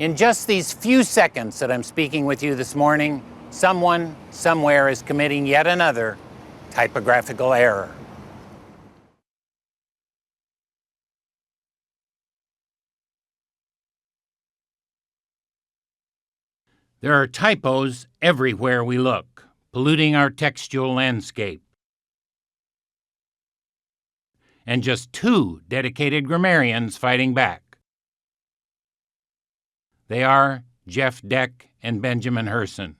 In just these few seconds that I'm speaking with you this morning, someone, somewhere is committing yet another typographical error. There are typos everywhere we look, polluting our textual landscape. And just 2 dedicated grammarians fighting back. They are Jeff Deck and Benjamin Herson,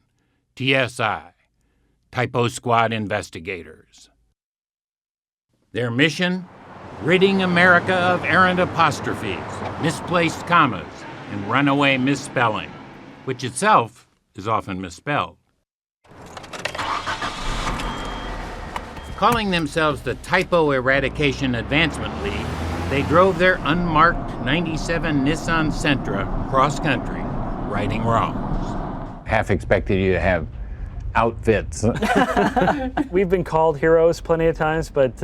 TSI, Typo Squad investigators. Their mission? Ridding America of errant apostrophes, misplaced commas, and runaway misspelling, which itself is often misspelled. Calling themselves the Typo Eradication Advancement League, they drove their unmarked 97 Nissan Sentra cross-country, righting wrongs. Half expected you to have outfits. We've been called heroes plenty of times, but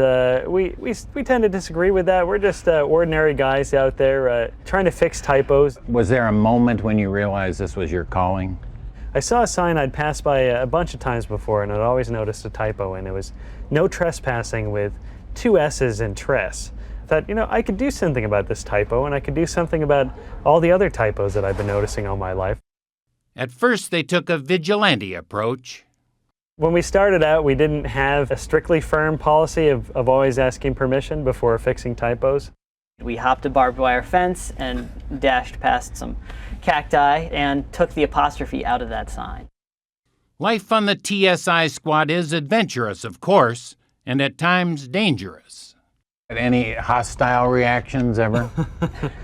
we tend to disagree with that. We're just ordinary guys out there trying to fix typos. Was there a moment when you realized this was your calling? I saw a sign I'd passed by a bunch of times before, and I'd always noticed a typo, and it was no trespassing with 2 S's in tress. I thought, you know, I could do something about this typo, and I could do something about all the other typos that I've been noticing all my life. At first, they took a vigilante approach. When we started out, we didn't have a strictly firm policy of always asking permission before fixing typos. We hopped a barbed wire fence and dashed past some cacti and took the apostrophe out of that sign. Life on the TSI squad is adventurous, of course, and at times dangerous. Any hostile reactions ever?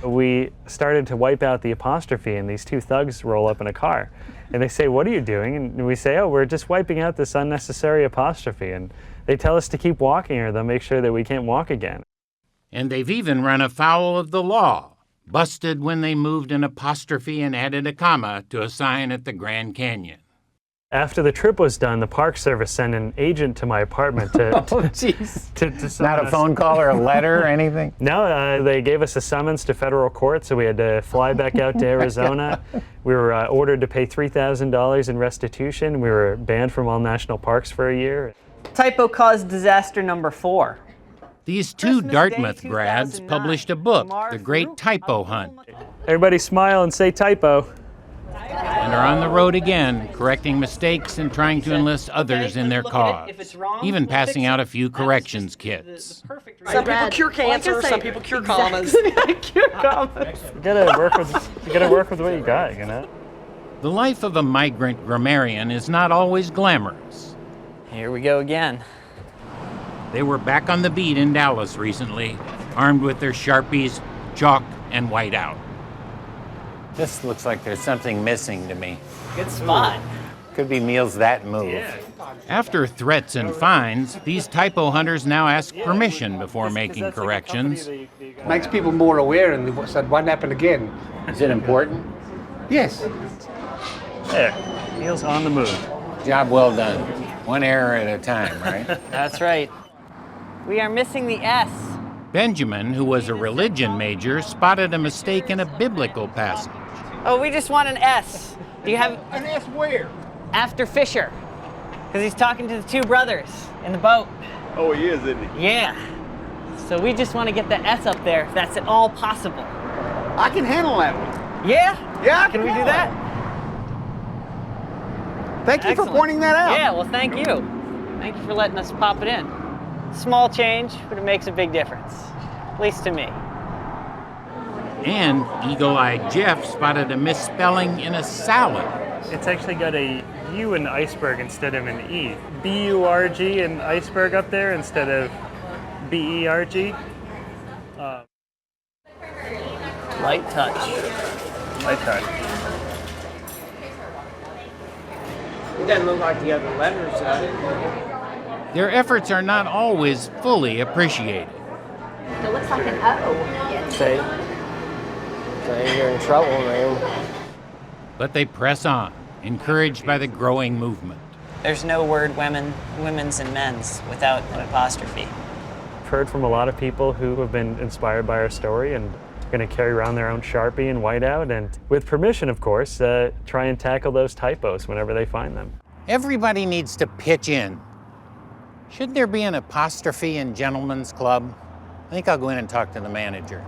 We started to wipe out the apostrophe, and these 2 thugs roll up in a car. And they say, "What are you doing?" And we say, "Oh, we're just wiping out this unnecessary apostrophe." And they tell us to keep walking, or they'll make sure that we can't walk again. And they've even run afoul of the law, busted when they moved an apostrophe and added a comma to a sign at the Grand Canyon. After the trip was done, the Park Service sent an agent to my apartment to Not a phone call or a letter or anything? No, they gave us a summons to federal court, so we had to fly back out to Arizona. We were ordered to pay $3,000 in restitution. We were banned from all national parks for a year. Typo caused disaster number 4. These 2 Dartmouth grads published a book, The Great Typo Hunt, Everybody smile and say typo. and are on the road again, correcting mistakes and trying to enlist others in their cause, even passing out a few corrections kits. Some people cure cancer, some people cure commas. Cure commas. You gotta work with what you got, you know? The life of a migrant grammarian is not always glamorous. Here we go again. They were back on the beat in Dallas recently, armed with their Sharpies, chalk, and whiteout. This looks like there's something missing to me. Good spot. Could be meals that move. Yeah. After threats and fines, these typo hunters now ask permission before making corrections. Makes people more aware and said, "Won't happen again." Is it important? Yes. There, meals on the move. Job well done. 1 error at a time, right? That's right. We are missing the S. Benjamin, who was a religion major, spotted a mistake in a biblical passage. Oh, we just want an S. Do you have An S where? after Fisher? Because he's talking to the 2 brothers in the boat. Oh, he is, isn't he? Yeah. So we just want to get the S up there if that's at all possible. I can handle that one. Yeah? Yeah, Can we do that? Thank you Excellent. for pointing that out. Yeah, well, thank you. Thank you for letting us pop it in. Small change, but it makes a big difference. At least to me. And eagle-eyed Jeff spotted a misspelling in a salad. It's actually got a U in iceberg instead of an E. B-U-R-G in iceberg up there instead of B-E-R-G. Light touch. Light touch. It doesn't look like the other letters. Their efforts are not always fully appreciated. It looks like an O. Say you're in trouble, man. But they press on, encouraged by the growing movement. There's no word women's and men's without an apostrophe. I've heard from a lot of people who have been inspired by our story, and going to carry around their own Sharpie and whiteout, and with permission, of course, try and tackle those typos whenever they find them. Everybody needs to pitch in. Should there be an apostrophe in Gentlemen's Club? I think I'll go in and talk to the manager.